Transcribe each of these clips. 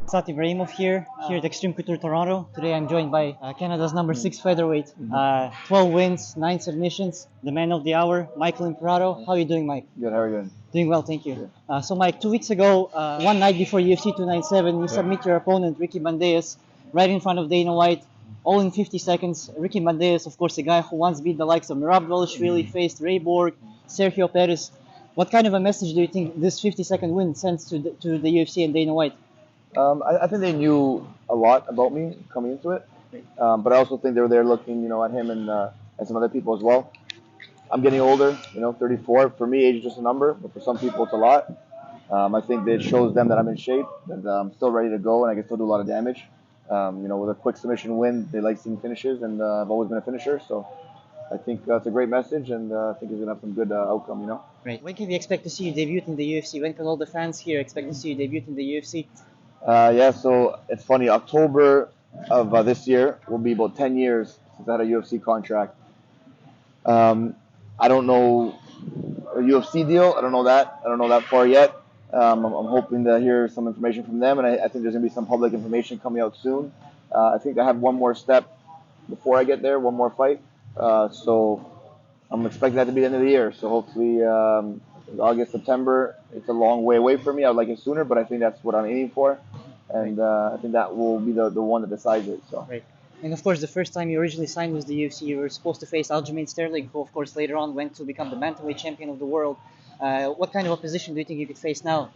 Sat Ibrahimov here at Extreme Couture Toronto. Today I'm joined by Canada's number 6 featherweight. 12 wins, 9 submissions, the man of the hour, Michael Imperato. How are you doing, Mike? Good, how are you doing? Doing well, thank you. So Mike, 2 weeks ago, one night before UFC 297, you submit your opponent, Ricky Bandejas, right in front of Dana White, all in 50 seconds. Ricky Bandejas, of course, a guy who once beat the likes of Merab Dvalishvili, faced Ray Borg, Sergio Perez. What kind of a message do you think this 50-second win sends to the UFC and Dana White? I think they knew a lot about me coming into it, but I also think they were there looking, at him and some other people as well. I'm getting older, 34. For me, age is just a number, but for some people, it's a lot. I think that it shows them that I'm in shape, that I'm still ready to go, and I can still do a lot of damage. With a quick submission win, they like seeing finishes, and I've always been a finisher, so I think that's a great message, and I think it's going to have some good outcome, Right. When can we expect to see you debut in the UFC? When can all the fans here expect to see you debut in the UFC? So it's funny. October of this year will be about 10 years since I had a UFC contract. I don't know a UFC deal. I don't know that. I don't know that far yet. I'm hoping to hear some information from them, and I think there's going to be some public information coming out soon. I think I have one more step before I get there, one more fight. So I'm expecting that to be the end of the year. So hopefully August, September. It's a long way away for me. I'd like it sooner, but I think that's what I'm aiming for. And I think that will be the one that decides it. So. Right. And of course, the first time you originally signed with the UFC, you were supposed to face Aljamain Sterling, who of course later on went to become the bantamweight champion of the world. What kind of opposition do you think you could face now?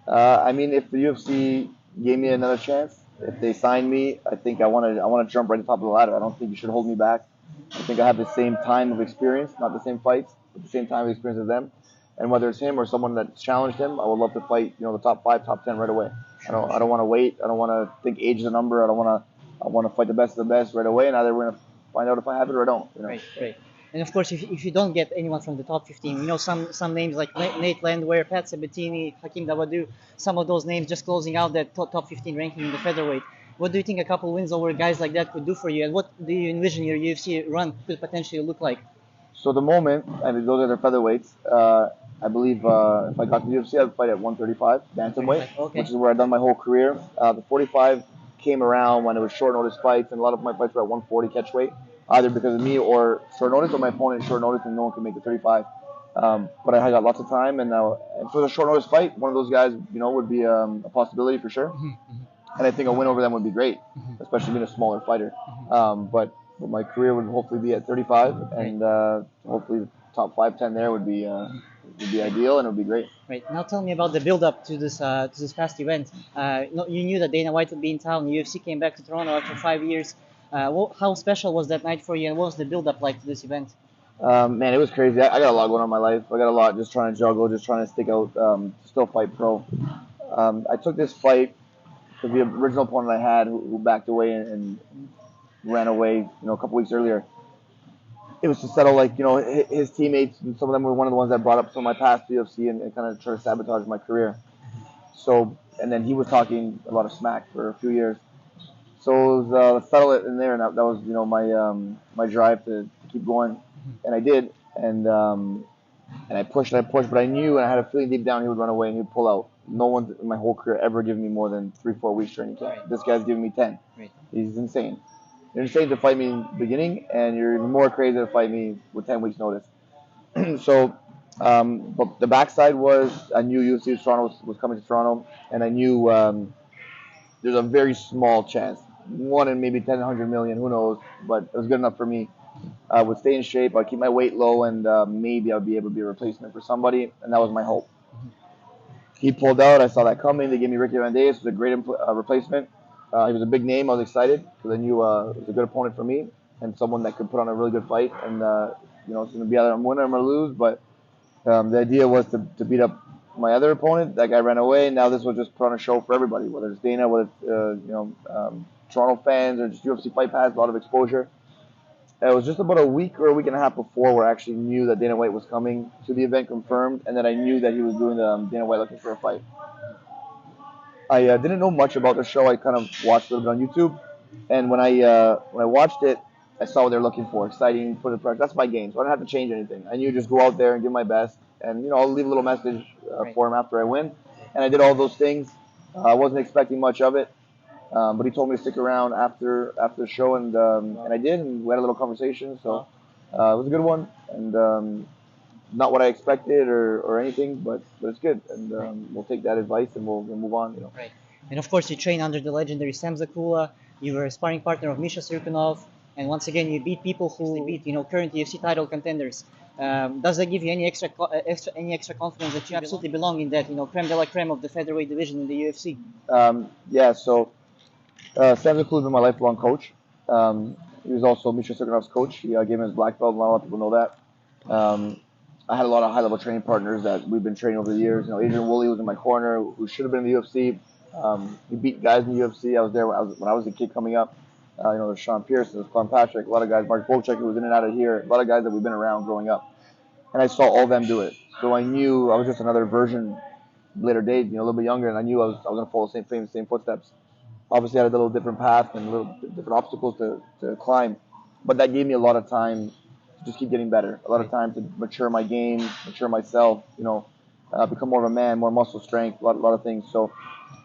If the UFC gave me another chance, if they signed me, I think I want to jump right to the top of the ladder. I don't think you should hold me back. I think I have the same time of experience, not the same fights, but the same time of experience as them. And whether it's him or someone that's challenged him, I would love to fight, the top 5, top 10 right away. I don't want to wait. I don't want to think age is a number. I want to fight the best of the best right away, and either we're gonna find out if I have it or I don't. Right, right. And of course, if you don't get anyone from the top 15, some names like Nate Landwehr, Pat Sabatini, Hakeem Dawodu, some of those names just closing out that top 15 ranking in the featherweight. What do you think a couple wins over guys like that could do for you, and what do you envision your UFC run could potentially look like? So the moment, and those are their featherweights. I believe if I got to the UFC, I'd fight at 135 bantamweight, okay. Which is where I've done my whole career. The 45 came around when it was short notice fights, and a lot of my fights were at 140 catch weight, either because of me or short notice, or my opponent short notice, and no one could make the 35. But I got lots of time, and if it was a short notice fight, one of those guys, would be a possibility for sure. And I think a win over them would be great, especially being a smaller fighter. But my career would hopefully be at 35, and hopefully the top 5, 10 there would be ideal, and it would be great. Right. Now tell me about the build-up to this past event. You knew that Dana White would be in town. The UFC came back to Toronto after 5 years. How special was that night for you, and what was the build-up like to this event? Man, it was crazy. I got a lot going on in my life. I got a lot just trying to juggle, just trying to stick out, still fight pro. I took this fight because the original opponent I had, who backed away and ran away, a couple weeks earlier. It was to settle, his teammates, and some of them were one of the ones that brought up some of my past UFC and kind of try to sabotage my career. So, and then he was talking a lot of smack for a few years. So it was settle it in there, and that was, my drive to keep going, and I did, and I pushed, but I knew, and I had a feeling deep down he would run away and he'd pull out. No one's in my whole career ever given me more than 3-4 weeks training camp. Right. This guy's giving me 10. Right. He's insane. You're insane to fight me in the beginning, and you're even more crazy to fight me with 10 weeks notice. So, but the backside was I knew UFC Toronto was coming to Toronto, and I knew there's a very small chance, 1 in maybe 10, 100 million, who knows, but it was good enough for me. I would stay in shape, I'd keep my weight low, and maybe I'd be able to be a replacement for somebody, and that was my hope. He pulled out. I saw that coming. They gave me Ricky Bandejas. It was a great replacement. He was a big name. I was excited because I knew it was a good opponent for me and someone that could put on a really good fight. And, it's going to be either I'm winning or I'm going to lose. But the idea was to beat up my other opponent. That guy ran away. Now this was just put on a show for everybody, whether it's Dana, whether it's, Toronto fans or just UFC Fight Pass, a lot of exposure. It was just about a week or a week and a half before where I actually knew that Dana White was coming to the event, confirmed, and that I knew that he was doing the Dana White looking for a fight. I didn't know much about the show. I kind of watched a little bit on YouTube, and when I watched it, I saw what they're looking for. Exciting, put the pressure. That's my game, so I don't have to change anything. I knew just go out there and give my best, and I'll leave a little message for him after I win. And I did all those things. I wasn't expecting much of it, but he told me to stick around after the show, and I did, and we had a little conversation. So it was a good one, and not what I expected or anything, but it's good, and we'll take that advice and we'll move on. Right. And of course, you train under the legendary Sam Zakula. You were a sparring partner of Misha Sirkunov, and once again, you beat people who beat current UFC title contenders. Does that give you any extra confidence that you absolutely belong in that creme de la creme of the featherweight division in the UFC? Yeah. So Sam Zakula has been my lifelong coach. He was also Misha Sirkunov's coach. He gave him his black belt. Not a lot of people know that. I had a lot of high-level training partners that we've been training over the years. Adrian Woolley was in my corner, who should have been in the UFC. He beat guys in the UFC. I was there when I was a kid coming up. There's Sean Pierce, there's Clem Patrick, a lot of guys. Mark Bolchek, who was in and out of here. A lot of guys that we've been around growing up. And I saw all of them do it. So I knew I was just another version, later date, a little bit younger, and I knew I was going to follow the same footsteps. Obviously, I had a little different path and a little different obstacles to climb. But that gave me a lot of time to just keep getting better. A lot of time to mature my game, mature myself, become more of a man, more muscle strength, a lot of things. So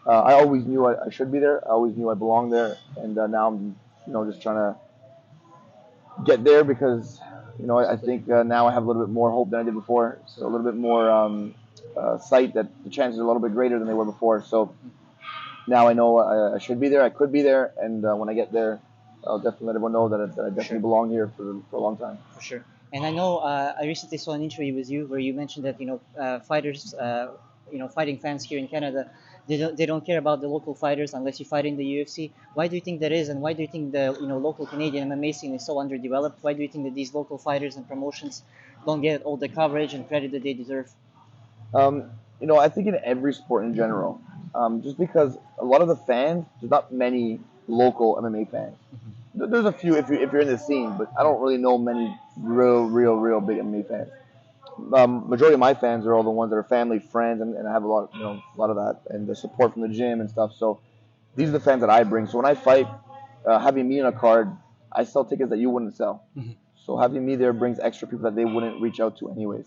I always knew I should be there. I always knew I belonged there. And now I'm, just trying to get there because, I think now I have a little bit more hope than I did before. So a little bit more sight that the chances are a little bit greater than they were before. So now I know I should be there. I could be there. And when I get there, I'll definitely let everyone know that I definitely belong here for a long time. For sure. And I know I recently saw an interview with you where you mentioned that fighters, fighting fans here in Canada, they don't care about the local fighters unless you fight in the UFC. Why do you think that is, and why do you think the local Canadian MMA scene is so underdeveloped? Why do you think that these local fighters and promotions don't get all the coverage and credit that they deserve? I think in every sport in general, just because a lot of the fans, there's not many local MMA fans. There's a few if you're in the scene, but I don't really know many real big MMA fans. Majority of my fans are all the ones that are family, friends, and I have a lot of that, and the support from the gym and stuff. So these are the fans that I bring. So when I fight, having me on a card, I sell tickets that you wouldn't sell. So having me there brings extra people that they wouldn't reach out to anyways.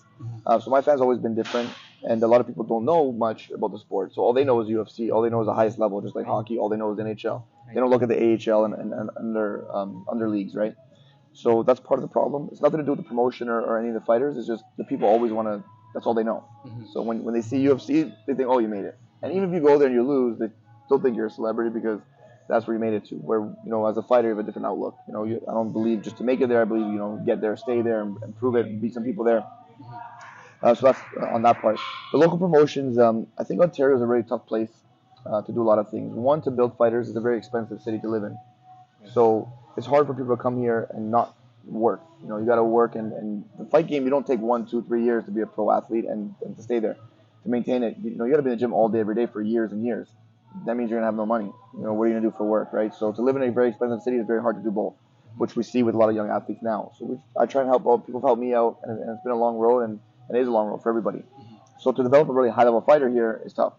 So my fans have always been different, and a lot of people don't know much about the sport. So all they know is UFC. All they know is the highest level, just like hockey. All they know is NHL. They don't look at the AHL and under leagues, right? So that's part of the problem. It's nothing to do with the promotion or any of the fighters. It's just the people always want to. That's all they know. So when they see UFC, they think, oh, you made it. And even if you go there and you lose, they still think you're a celebrity because that's where you made it to. Where as a fighter, you have a different outlook. I don't believe just to make it there. I believe get there, stay there, and prove it, and beat some people there. So that's on that part. The local promotions, I think Ontario is a really tough place to do a lot of things. One, to build fighters, it's a very expensive city to live in. So it's hard for people to come here and not work. You got to work, and the fight game, you don't take 1, 2, 3 years to be a pro athlete and to stay there, to maintain it. You got to be in the gym all day, every day for years and years. That means you're going to have no money. What are you going to do for work, right? So to live in a very expensive city is very hard to do both, which we see with a lot of young athletes now. So I try and help out. People have helped me out, and it's been a long road, and it is a long road for everybody. So to develop a really high-level fighter here is tough.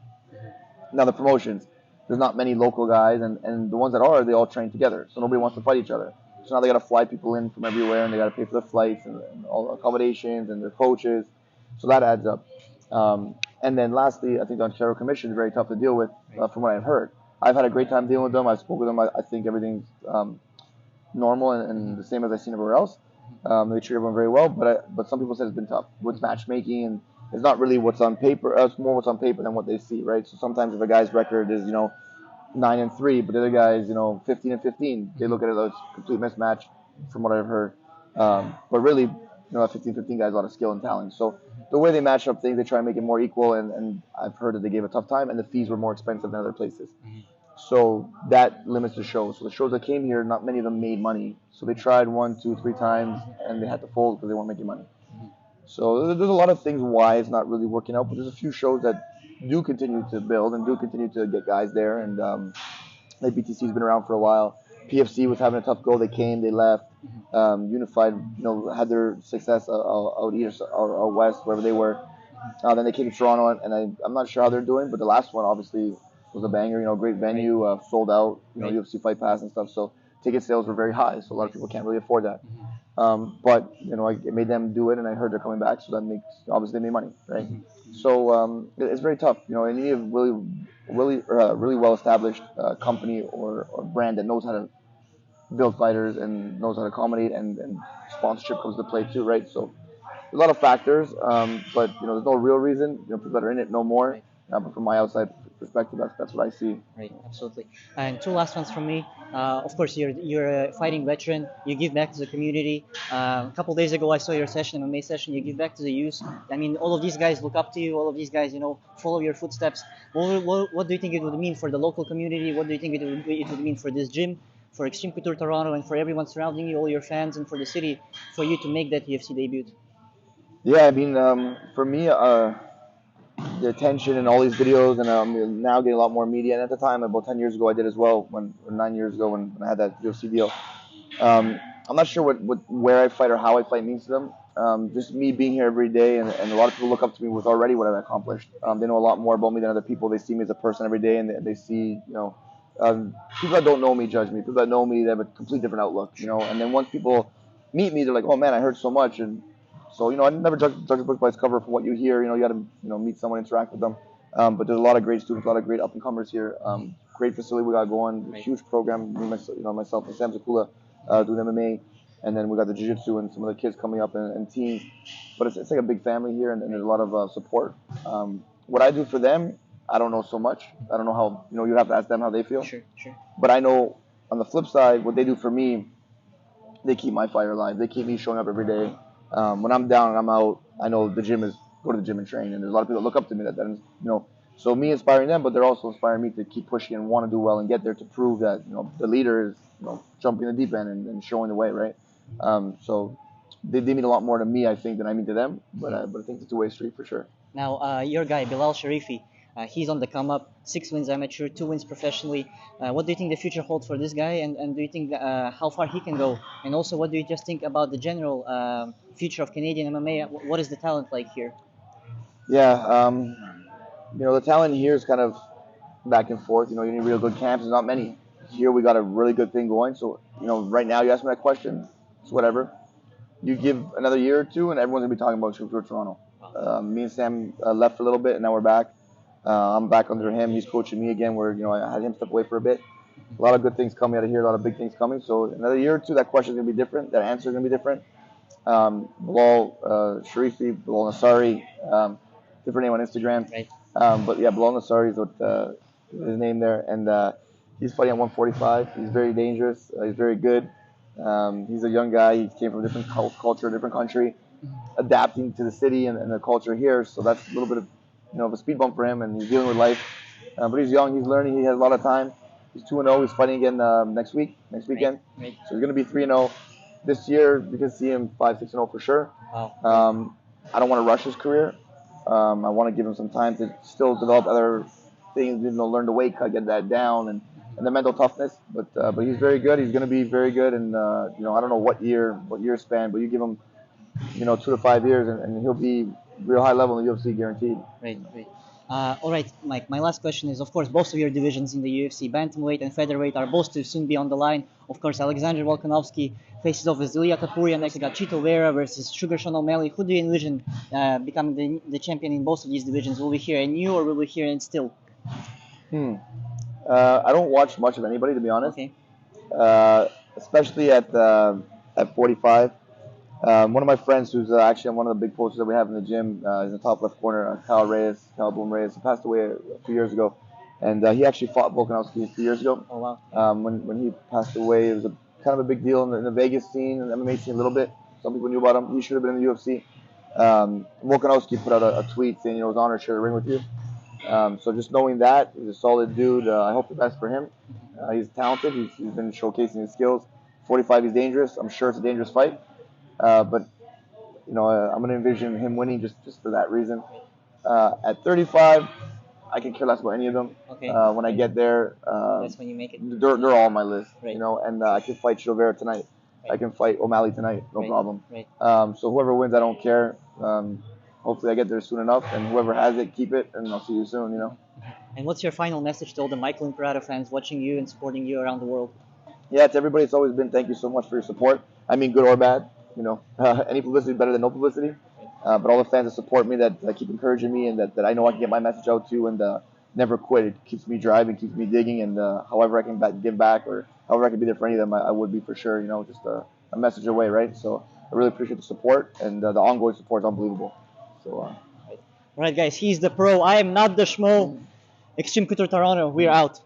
Now the promotions, there's not many local guys, and the ones that are, they all train together. So nobody wants to fight each other. So now they got to fly people in from everywhere, and they got to pay for the flights and all the accommodations and their coaches. So that adds up. And then lastly, I think the Ontario Commission is very tough to deal with, from what I've heard. I've had a great time dealing with them. I spoke with them. I think everything's normal and the same as I've seen everywhere else. They treat everyone very well, but some people said it's been tough with matchmaking, and it's not really what's on paper. It's more what's on paper than what they see, right? So sometimes if a guy's record is 9-3, but the other guy's 15-15, they look at it as a complete mismatch, from what I've heard. But really, that 15-15 guy's a lot of skill and talent. So the way they match up things, they try and make it more equal, and I've heard that they gave a tough time, and the fees were more expensive than other places. So that limits the shows. So the shows that came here, not many of them made money. So they tried 1, 2, 3 times, and they had to fold because they weren't making money. So there's a lot of things why it's not really working out, but there's a few shows that do continue to build and do continue to get guys there. And like BTC's been around for a while. PFC was having a tough go. They came, they left. Unified, had their success out east or west, wherever they were. Then they came to Toronto, and I'm not sure how they're doing, but the last one obviously was a banger. Great venue, sold out. UFC Fight Pass and stuff. So ticket sales were very high. So a lot of people can't really afford that. But it made them do it, and I heard they're coming back. So that makes obviously they made money, right? So it's very tough, and you need a really well established company or brand that knows how to build fighters and knows how to accommodate, and sponsorship comes to play too, right? So a lot of factors, but there's no real reason. People that are in it know more. Right. But from my outside perspective, that's what I see. Right, absolutely. And two last ones from me. Of course, you're a fighting veteran. You give back to the community. A couple days ago, I saw your session, MMA session. You give back to the youth. I mean, all of these guys look up to you. All of these guys, follow your footsteps. What do you think it would mean for the local community? What do you think it would mean for this gym, for Extreme Couture Toronto, and for everyone surrounding you, all your fans, and for the city, for you to make that UFC debut? Yeah, I mean, for me, the attention and all these videos, and now getting a lot more media. And at the time, about 10 years ago, I did as well. Or 9 years ago, when I had that UFC deal. I'm not sure where I fight or how I fight means to them. Just me being here every day, and a lot of people look up to me with already what I've accomplished. They know a lot more about me than other people. They see me as a person every day, and they see, people that don't know me judge me. People that know me, they have a completely different outlook, And then once people meet me, they're like, "Oh man, I heard so much." And so, I never judge a book by its cover from what you hear. You got to, meet someone, interact with them. But there's a lot of great students, a lot of great up and comers here. Great facility we got going, huge program. Myself and Sam Zakula doing MMA, and then we got the jiu-jitsu and some of the kids coming up and teens. But it's like a big family here, and there's a lot of support. What I do for them, I don't know so much. I don't know how, you'd have to ask them how they feel. Sure, sure. But I know on the flip side, what they do for me, they keep my fire alive. They keep me showing up every day. When I'm down and I'm out, I know the gym is go to the gym and train, and there's a lot of people that look up to me so me inspiring them, but they're also inspiring me to keep pushing and want to do well and get there to prove that the leader is jumping the deep end and showing the way, right? So they mean a lot more to me, I think, than I mean to them. But I think it's a two-way street for sure. Now, your guy, Bilal Sharifi, he's on the come up. 6 wins amateur, 2 wins professionally. What do you think the future holds for this guy, and do you think how far he can go? And also, what do you just think about the general future of Canadian MMA? What is the talent like here? Yeah, the talent here is kind of back and forth. You need real good camps. There's not many. Here we got a really good thing going. So, right now you ask me that question, it's whatever. You give another year or two, and everyone's gonna be talking about Suga Toronto. Me and Sam left for a little bit, and now we're back. I'm back under him. He's coaching me again. Where I had him step away for a bit. A lot of good things coming out of here. A lot of big things coming. So another year or two, that question's gonna be different. That answer's gonna be different. Bilal Sharifi, Bilal Nasari, different name on Instagram. Right. But yeah, Bilal Nasari is what his name there, and he's fighting at 145. He's very dangerous. He's very good. He's a young guy. He came from a different culture, a different country, adapting to the city and the culture here. So that's a little bit of a speed bump for him, and he's dealing with life. But he's young. He's learning. He has a lot of time. He's 2-0. He's fighting again next weekend. Right. So he's going to be 3-0 this year. You can see him 5-6-0 for sure. Wow. I don't want to rush his career. I want to give him some time to still develop other things, learn the weight cut, get that down, and the mental toughness. But he's very good. He's going to be very good, and I don't know what year span, but you give him 2 to 5 years, and he'll be real high level in the UFC, guaranteed. Right. All right, Mike. My last question is, of course, both of your divisions in the UFC, bantamweight and featherweight, are both to soon be on the line. Of course, Alexander Volkanovski faces off with Ilya Topuria. Next, we got Chito Vera versus Suga Sean O'Malley. Who do you envision becoming the champion in both of these divisions? Will we hear a new, or will we hear in still? I don't watch much of anybody, to be honest. Okay. Especially at 45. One of my friends, who's actually one of the big posters that we have in the gym, is in the top left corner, Kyle Boom Reyes. He passed away a few years ago, and he actually fought Volkanovski a few years ago. Oh wow. When he passed away, it was kind of a big deal in the Vegas scene and the MMA scene a little bit. Some people knew about him. He should have been in the UFC. Volkanovski put out a tweet saying, it was an honor to share the ring with you. So just knowing that, he's a solid dude. I hope the best for him. He's talented. He's been showcasing his skills. 45, he's dangerous. I'm sure it's a dangerous fight. But I'm going to envision him winning just for that reason. At 35, I can care less about any of them. Okay. When I get there, That's when you make it. they're all on my list. Right. And I can fight Chito Vera tonight. Right. I can fight O'Malley tonight, no Right. problem. Right. So whoever wins, I don't care. Hopefully I get there soon enough, and whoever has it, keep it, and I'll see you soon. And what's your final message to all the Michael Imperato fans watching you and supporting you around the world? Yeah, to everybody, it's always been thank you so much for your support. I mean, good or bad. Any publicity is better than no publicity. but all the fans that support me, that keep encouraging me, and that I know I can get my message out to, and never quit. It keeps me driving, keeps me digging, and however I can give back, or however I can be there for any of them, I would be for sure. Just a message away, right? So I really appreciate the support, and the ongoing support is unbelievable. So All right, guys, he's the pro. I am not the schmo. Extreme Couture Toronto, we're out.